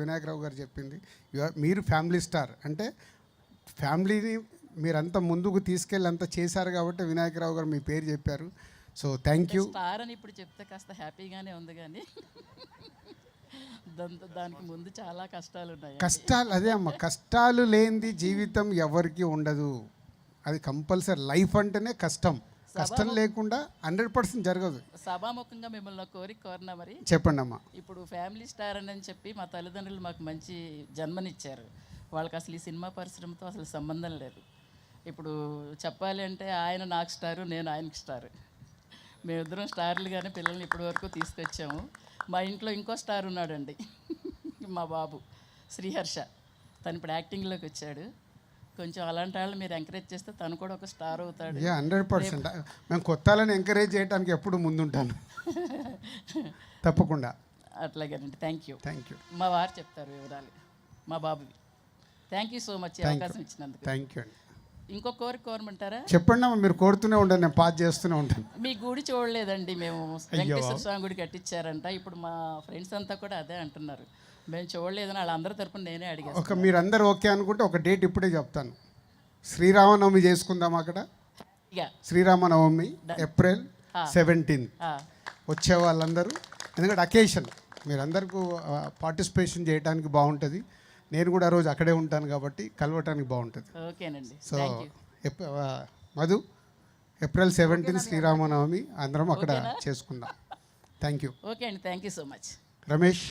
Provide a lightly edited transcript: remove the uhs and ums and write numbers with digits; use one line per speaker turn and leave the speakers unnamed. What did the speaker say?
వినాయకరావు గారు చెప్పింది మీరు ఫ్యామిలీ స్టార్ అంటే ఫ్యామిలీని మీరంతా ముందుకు తీసుకెళ్ళి అంతా చేశారు కాబట్టి వినాయకరావు గారు మీ పేరు చెప్పారు. So thank you.
స్టార్ అని ఇప్పుడు చెప్తే కాస్త హ్యాపీగానే ఉంది కానీ దానికి ముందు చాలా కష్టాలు ఉన్నాయి.
కష్టాలు అదే అమ్మ, కష్టాలు లేనిది జీవితం ఎవరికి ఉండదు. అది కంపల్సరీ. లైఫ్ అంటేనే కష్టం. కష్టం లేకుండా 100% జరగదు.
సభాముఖంగా మిమ్మల్ని కోరినా మరి
చెప్పండి అమ్మా.
ఇప్పుడు ఫ్యామిలీ స్టార్ అని చెప్పి మా తల్లిదండ్రులు మాకు మంచి జన్మనిచ్చారు. వాళ్ళకి అసలు ఈ సినిమా పరిశ్రమతో అసలు సంబంధం లేదు. ఇప్పుడు చెప్పాలి అంటే ఆయన నాకు స్టారు, నేను ఆయనకి స్టారు. మేమిద్దరం స్టార్లుగానే పిల్లల్ని ఇప్పటి వరకు తీసుకొచ్చాము. మా ఇంట్లో ఇంకో స్టార్ ఉన్నాడండి, మా బాబు శ్రీహర్ష. తను ఇప్పుడు యాక్టింగ్లోకి వచ్చాడు. కొంచెం అలాంటి వాళ్ళు మీరు ఎంకరేజ్ చేస్తే తను కూడా ఒక స్టార్ అవుతాడు.
100%. మేము కొత్తలను ఎంకరేజ్ చేయడానికి ఎప్పుడు ముందుంటాను. తప్పకుండా.
అట్లాగేనండి. Thank you.
మా
వారు చెప్తారు వివరాలు మా బాబువి. థ్యాంక్ యూ సో మచ్ అవకాశం ఇచ్చినందుకు.
థ్యాంక్ యూ అండి.
ఇంకో కోరమంటారా?
చెప్పండి అమ్మా. మీరు కోరుతూనే ఉంటాను, నేను పాస్ చేస్తూనే ఉంటాను.
మీ గుడి చూడలేదండి మేము. వెంకటేశ్వర స్వామి గుడి కట్టించారంట. ఇప్పుడు మా ఫ్రెండ్స్ అంతా కూడా అదే అంటున్నారు. మేము చూడలేదని వాళ్ళందరి తరపున నేనే అడిగాను.
మీరందరూ ఓకే అనుకుంటే ఒక డేట్ ఇప్పుడే చెప్తాను. శ్రీరామనవమి చేసుకుందాం అక్కడ. శ్రీరామనవమి April 17 వచ్చే వాళ్ళందరూ, ఎందుకంటే అకేషన్ మీరందరికీ పార్టిసిపేషన్ చేయడానికి బాగుంటుంది. నేను కూడా ఆ రోజు అక్కడే ఉంటాను కాబట్టి కలవటానికి బాగుంటుంది.
ఓకేనండి.
సో మధు April 17 శ్రీరామనవమి అందరం అక్కడ చేసుకుందాం. Thank you.
ఓకే అండి. Thank you so much.
Ramesh.